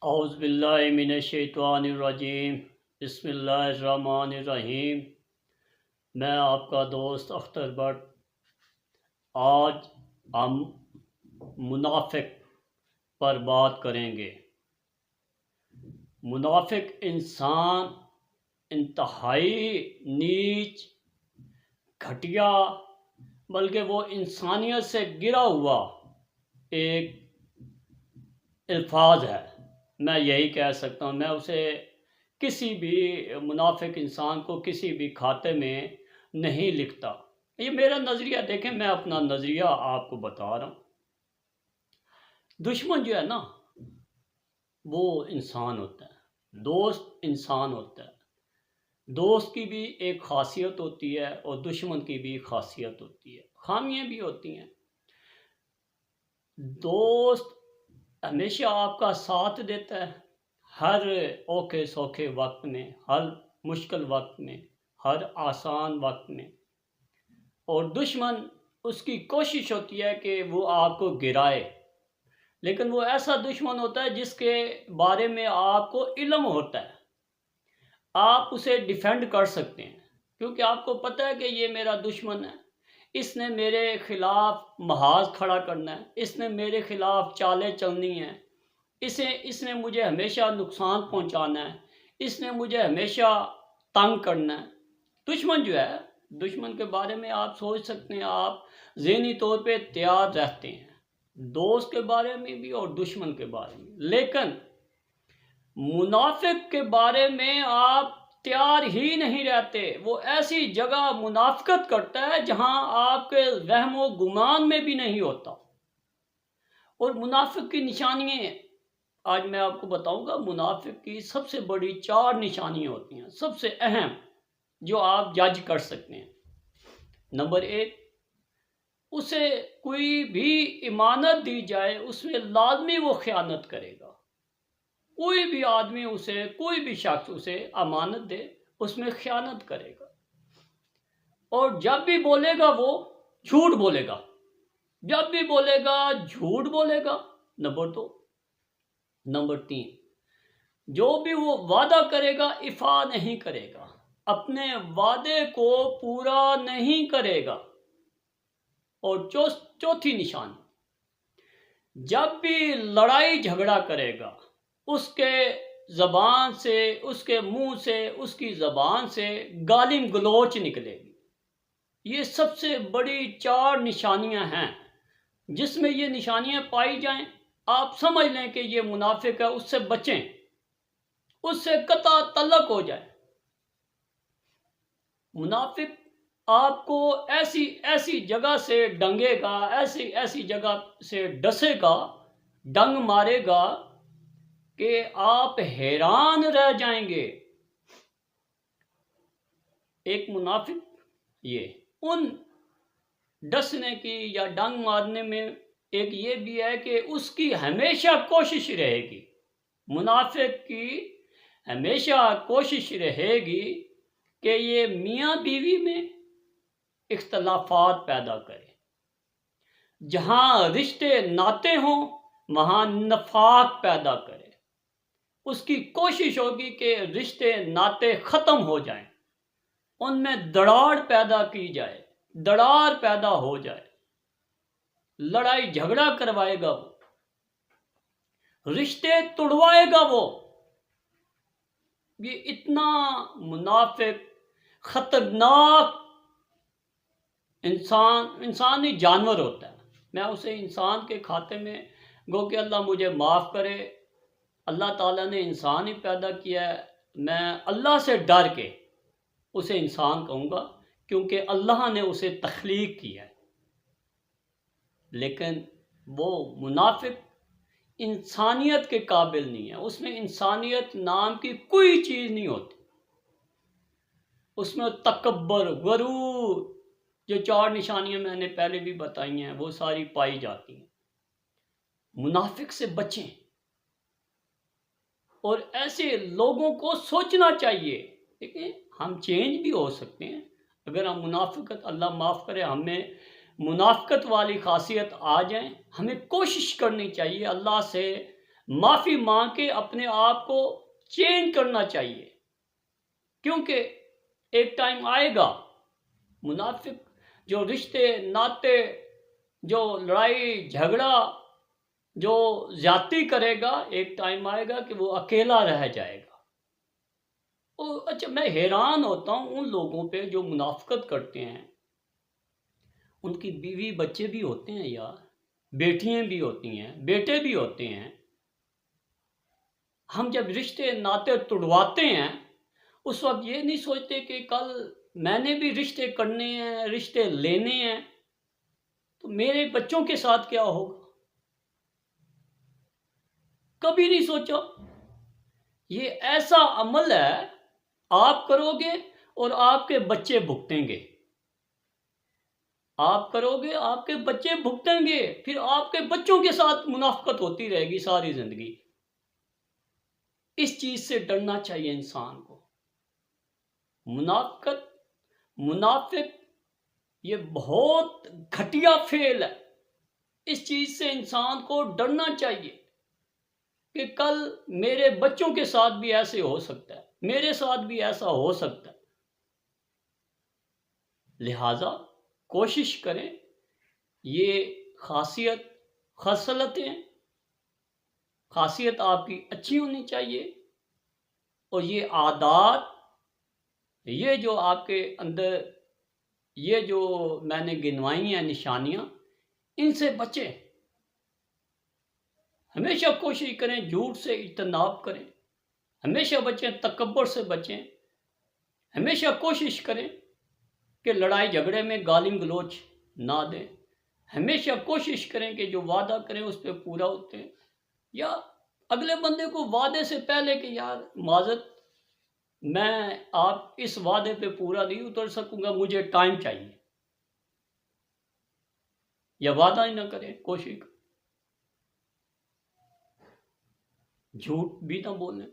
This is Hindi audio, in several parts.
औज़ुबिल्लाहिमिनश्शैतानिर्रजीम बिस्मिल्लाहिर्रहमानिर्रहीम। मैं आपका दोस्त अख्तर भट्ट। आज हम मुनाफिक पर बात करेंगे। मुनाफिक इंसान इंतहाई नीच, घटिया, बल्कि वो इंसानियत से गिरा हुआ एक अल्फाज है। मैं यही कह सकता हूँ। मैं उसे किसी भी मुनाफिक इंसान को किसी भी खाते में नहीं लिखता। ये मेरा नज़रिया देखें, मैं अपना नज़रिया आपको बता रहा हूँ। दुश्मन जो है ना, वो इंसान होता है, दोस्त इंसान होता है। दोस्त की भी एक खासियत होती है और दुश्मन की भी खासियत होती है, खामियां भी होती हैं। दोस्त हमेशा आपका साथ देता है, हर औखे सौखे वक्त में, हर मुश्किल वक्त में, हर आसान वक्त में। और दुश्मन, उसकी कोशिश होती है कि वो आपको गिराए, लेकिन वो ऐसा दुश्मन होता है जिसके बारे में आपको इल्म होता है। आप उसे डिफेंड कर सकते हैं, क्योंकि आपको पता है कि ये मेरा दुश्मन है, इसने मेरे खिलाफ महाज खड़ा करना है, इसने मेरे खिलाफ चालें चलनी हैं, इसने मुझे हमेशा नुकसान पहुंचाना है, इसने मुझे हमेशा तंग करना है। दुश्मन जो है, दुश्मन के बारे में आप सोच सकते हैं, आप ज़हनी तौर पे तैयार रहते हैं, दोस्त के बारे में भी और दुश्मन के बारे में। लेकिन मुनाफिक के बारे में आप तैयार ही नहीं रहते। वो ऐसी जगह मुनाफिकत करता है जहां आपके वहमो गुमान में भी नहीं होता। और मुनाफिक की निशानियां आज मैं आपको बताऊंगा। मुनाफिक की सबसे बड़ी 4 निशानियां होती हैं, सबसे अहम, जो आप जज कर सकते हैं। नंबर 1, उसे कोई भी इमानत दी जाए उसमें लाजमी वो खयानत करेगा। कोई भी आदमी उसे, कोई भी शख्स उसे अमानत दे, उसमें खयानत करेगा। और जब भी बोलेगा वो झूठ बोलेगा, जब भी बोलेगा झूठ बोलेगा। नंबर 2। नंबर 3, जो भी वो वादा करेगा इफा नहीं करेगा, अपने वादे को पूरा नहीं करेगा। और चौथी निशानी, जब भी लड़ाई झगड़ा करेगा, उसके जबान से, उसके मुंह से, उसकी जबान से गालिम गलोच निकलेगी। ये सबसे बड़ी 4 निशानियां हैं। जिसमें ये निशानियां पाई जाएं, आप समझ लें कि ये मुनाफिक है, उससे बचें, उससे कता तल्लक हो जाए। मुनाफिक आपको ऐसी ऐसी जगह से डंगेगा, ऐसी ऐसी जगह से डसेगा, डंग मारेगा कि आप हैरान रह जाएंगे। एक मुनाफिक, ये उन डसने की या डंग मारने में एक ये भी है कि उसकी हमेशा कोशिश रहेगी, मुनाफिक की हमेशा कोशिश रहेगी कि ये मियाँ बीवी में इख्तलाफात पैदा करे। जहां रिश्ते नाते हों वहां नफाक पैदा करे। उसकी कोशिश होगी कि रिश्ते नाते खत्म हो जाएं, उनमें दरार पैदा की जाए, दरार पैदा हो जाए। लड़ाई झगड़ा करवाएगा वो, रिश्ते तोड़वाएगा वो। ये इतना मुनाफिक, खतरनाक इंसानी जानवर होता है। मैं उसे इंसान के खाते में, गो कि अल्लाह मुझे माफ़ करे, अल्लाह ताला ने इंसान ही पैदा किया है, मैं अल्लाह से डर के उसे इंसान कहूँगा, क्योंकि अल्लाह ने उसे तख्लीक किया है। लेकिन वो मुनाफिक इंसानियत के काबिल नहीं है, उसमें इंसानियत नाम की कोई चीज़ नहीं होती। उसमें तकब्बर, गरूर, जो 4 निशानियां मैंने पहले भी बताई हैं, वो सारी पाई जाती हैं। मुनाफिक से बचें। और ऐसे लोगों को सोचना चाहिए, देखिए हम चेंज भी हो सकते हैं। अगर हम मुनाफिकत, अल्लाह माफ़ करे, हमें मुनाफिकत वाली खासियत आ जाए, हमें कोशिश करनी चाहिए अल्लाह से माफ़ी मांग के अपने आप को चेंज करना चाहिए, क्योंकि एक टाइम आएगा मुनाफिक जो रिश्ते नाते, जो लड़ाई झगड़ा, जो ज्यादती करेगा, एक टाइम आएगा कि वो अकेला रह जाएगा। अच्छा, मैं हैरान होता हूँ उन लोगों पे जो मुनाफिकत करते हैं। उनकी बीवी बच्चे भी होते हैं यार, बेटियां भी होती हैं, बेटे भी होते हैं। हम जब रिश्ते नाते तुड़वाते हैं, उस वक्त ये नहीं सोचते कि कल मैंने भी रिश्ते करने हैं, रिश्ते लेने हैं, तो मेरे बच्चों के साथ क्या होगा। कभी नहीं सोचा। ये ऐसा अमल है, आप करोगे और आपके बच्चे भुगतेंगे। आप करोगे, आपके बच्चे भुगतेंगे, फिर आपके बच्चों के साथ मुनाफिकत होती रहेगी सारी जिंदगी। इस चीज से डरना चाहिए इंसान को। मुनाफिकत, मुनाफिक ये बहुत घटिया फेल है। इस चीज से इंसान को डरना चाहिए कि कल मेरे बच्चों के साथ भी ऐसे हो सकता है, मेरे साथ भी ऐसा हो सकता है। लिहाजा कोशिश करें, ये खासियत, खासियत आपकी अच्छी होनी चाहिए, और ये आदत, ये जो आपके अंदर, ये जो मैंने गिनवाई हैं निशानियां, इनसे बचें। हमेशा कोशिश करें झूठ से इज्तनाब करें, हमेशा बचें तकब्बुर से बचें, हमेशा कोशिश करें कि लड़ाई झगड़े में गाली गलौज ना दें, हमेशा कोशिश करें कि जो वादा करें उस पर पूरा होते हैं, या अगले बंदे को वादे से पहले कि यार माजरत, मैं आप इस वादे पे पूरा नहीं उतर सकूंगा, मुझे टाइम चाहिए, या वादा ही ना करें। कोशिश झूठ भी ना बोलें,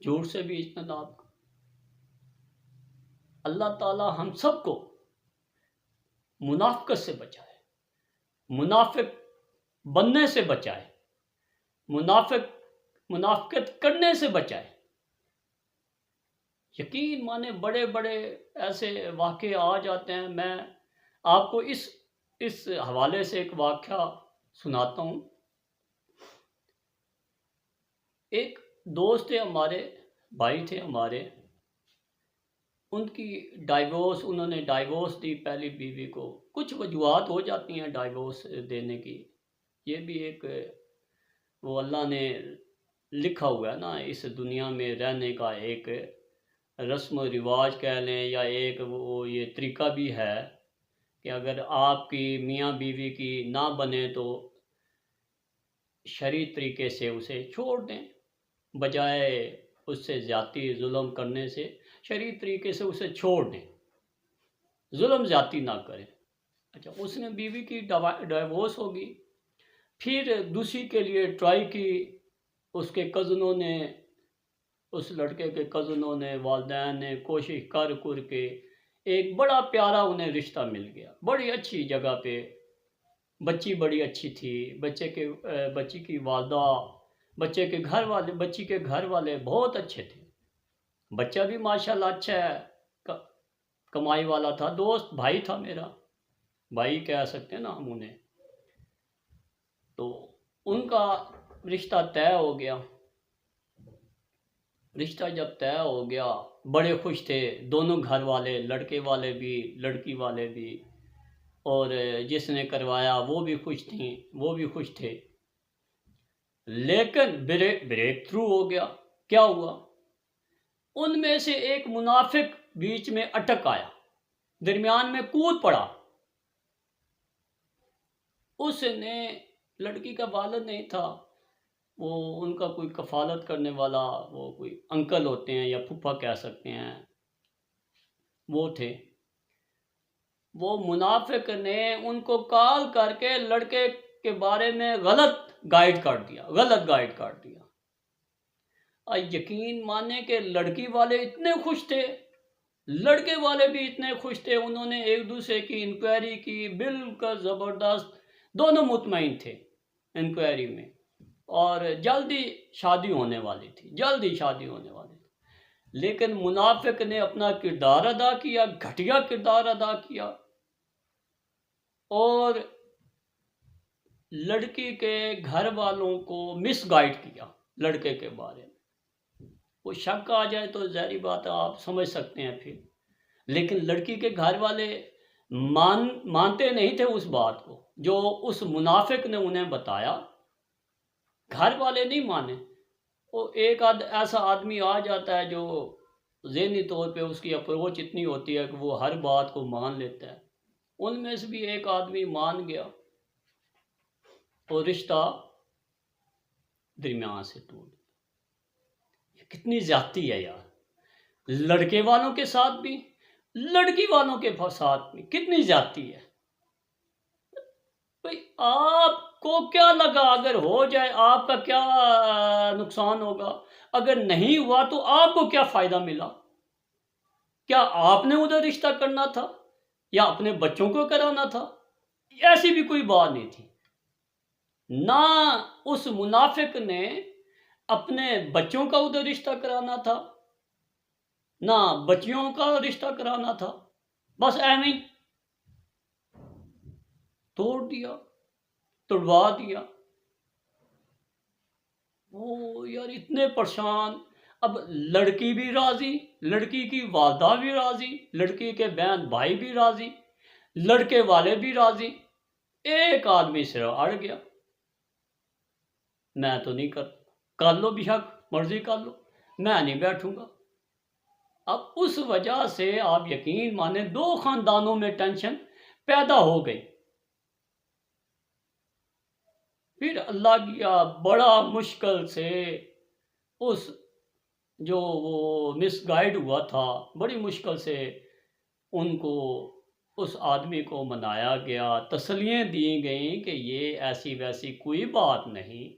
झूठ से भी इज्तनाब। अल्लाह ताला हम सबको मुनाफिकत से बचाए, मुनाफिक बनने से बचाए, मुनाफिकत करने से बचाए। यकीन माने बड़े बड़े ऐसे वाक़े आ जाते हैं। मैं आपको इस हवाले से एक वाक़या सुनाता हूँ। एक दोस्त थे हमारे, भाई थे हमारे, उन्होंने डाइवोर्स दी पहली बीवी को। कुछ वजूहत हो जाती हैं डाइवोर्स देने की, ये भी एक वो अल्लाह ने लिखा हुआ है ना, इस दुनिया में रहने का एक रस्म रिवाज कह लें, या एक वो ये तरीका भी है कि अगर आपकी मियाँ बीवी की ना बने तो शरई तरीके से उसे छोड़ दें, बजाय उससे ज़्यादती जुल्म करने से शरई तरीके से उसे छोड़ दें, जुल्म ज़्यादती ना करें। अच्छा, उसने बीवी की डाइवोर्स होगी, फिर दूसरी के लिए ट्राई की। उसके कज़नों ने, उस लड़के के कज़नों ने, वालिदैन ने कोशिश कर के एक बड़ा प्यारा उन्हें रिश्ता मिल गया, बड़ी अच्छी जगह पे। बच्ची बड़ी अच्छी थी, बच्ची की वालदा, बच्ची के घर वाले बहुत अच्छे थे। बच्चा भी माशाल्लाह अच्छा है, कमाई वाला था, दोस्त भाई था मेरा, भाई कह सकते हैं ना हम उन्हें। तो उनका रिश्ता तय हो गया। रिश्ता जब तय हो गया, बड़े खुश थे दोनों घर वाले, लड़के वाले भी लड़की वाले भी, और जिसने करवाया वो भी खुश थी, वो भी खुश थे। लेकिन ब्रेक थ्रू हो गया। क्या हुआ, उनमें से एक मुनाफिक बीच में अटक आया, दरमियान में कूद पड़ा। उसने, लड़की का वालिद नहीं था वो, उनका कोई कफालत करने वाला, वो कोई अंकल होते हैं या फूफा कह सकते हैं, वो थे। वो मुनाफिक ने उनको कॉल करके लड़के के बारे में गलत गाइड कर दिया। यकीन माने कि लड़की वाले इतने खुश थे, लड़के वाले भी इतने खुश थे। उन्होंने एक दूसरे की इंक्वायरी की, बिल्कुल ज़बरदस्त, दोनों मुतमईन थे इंक्वायरी में। और जल्दी शादी होने वाली थी, जल्दी शादी होने वाली थी। लेकिन मुनाफिक ने अपना किरदार अदा किया, घटिया किरदार अदा किया, और लड़की के घर वालों को मिसगाइड किया लड़के के बारे में। वो शक आ जाए तो ज़ाहिर बात है आप समझ सकते हैं फिर। लेकिन लड़की के घर वाले मानते नहीं थे उस बात को जो उस मुनाफिक ने उन्हें बताया। घर वाले नहीं माने। वो एक ऐसा आदमी आ जाता है जो ज़हनी तौर पे उसकी अप्रोच इतनी होती है कि वो हर बात को मान लेता है। उनमें से भी एक आदमी मान गया और रिश्ता दरमियान से टूट गया। कितनी ज्यादती है यार, लड़के वालों के साथ भी, लड़की वालों के साथ भी कितनी ज्यादती है। भाई आपको क्या लगा, अगर हो जाए आपका क्या नुकसान होगा? अगर नहीं हुआ तो आपको क्या फायदा मिला? क्या आपने उधर रिश्ता करना था या अपने बच्चों को कराना था? ऐसी भी कोई बात नहीं थी। ना उस मुनाफिक ने अपने बच्चों का उधर रिश्ता कराना था, ना बच्चियों का रिश्ता कराना था। बस ऐਵੇਂ ही तोड़ दिया, तोड़वा दिया। वो यार इतने परेशान। अब लड़की भी राजी, लड़की की वालदा भी राजी, लड़की के बहन भाई भी राजी, लड़के वाले भी राजी। एक आदमी सिर अड़ गया, मैं तो नहीं कर लो बेशक मर्जी कर लो, मैं नहीं बैठूंगा। अब उस वजह से आप यकीन माने 2 खानदानों में टेंशन पैदा हो गई। फिर अल्लाह किया बड़ा मुश्किल से उस जो वो मिसगाइड हुआ था, बड़ी मुश्किल से उनको, उस आदमी को मनाया गया, तसल्लियाँ दी गई कि ये ऐसी वैसी कोई बात नहीं,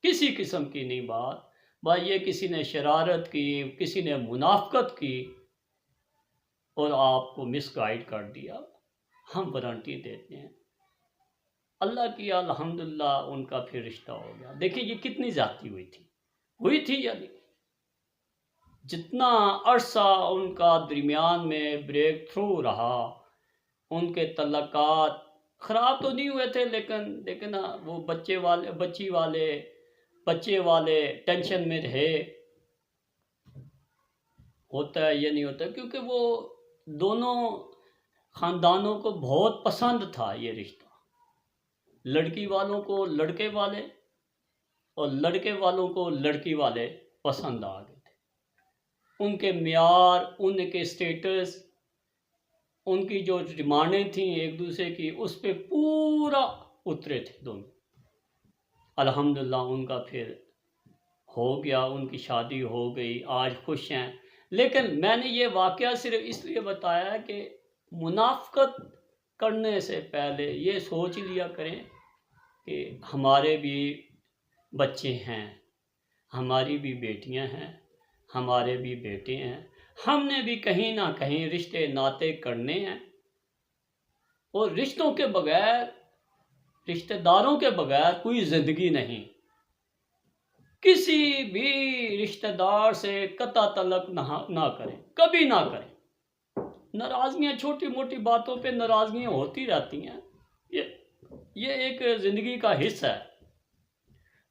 किसी किस्म की नहीं बात। भाई ये किसी ने शरारत की, किसी ने मुनाफकत की और आपको मिसगाइड कर दिया। हम वारंटी देते हैं। अल्लाह की अल्हम्दुलिल्लाह उनका फिर रिश्ता हो गया। देखिए ये कितनी ज़्यादती हुई थी यानी जितना अरसा उनका दरमियान में ब्रेक थ्रू रहा, उनके तल्लकात ख़राब तो नहीं हुए थे, लेकिन वो बच्चे वाले टेंशन में रहे। होता है ये नहीं होता, क्योंकि वो दोनों ख़ानदानों को बहुत पसंद था ये रिश्ता। लड़की वालों को लड़के वाले और लड़के वालों को लड़की वाले पसंद आ गए थे। उनके मियार, उनके स्टेटस, उनकी जो डिमांडें थी एक दूसरे की, उस पर पूरा उतरे थे दोनों। अल्हम्दुलिल्लाह उनका फिर हो गया, उनकी शादी हो गई, आज खुश हैं। लेकिन मैंने ये वाक़या सिर्फ इसलिए बताया कि मुनाफ़क़त करने से पहले ये सोच लिया करें कि हमारे भी बच्चे हैं, हमारी भी बेटियां हैं, हमारे भी बेटे हैं, हमने भी कहीं ना कहीं रिश्ते नाते करने हैं। और रिश्तों के बगैर, रिश्तेदारों के बगैर कोई ज़िंदगी नहीं। किसी भी रिश्तेदार से कता तलक ना करें, कभी ना करें। नाराज़गियाँ, छोटी मोटी बातों पे नाराज़गियाँ होती रहती हैं, ये एक ज़िंदगी का हिस्सा है।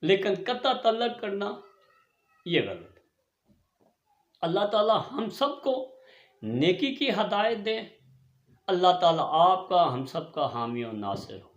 लेकिन कता तलक करना ये गलत है। अल्लाह ताला हम सबको नेकी की हदायत दे। अल्लाह ताला आपका हम सबका हामी और नासिर हो।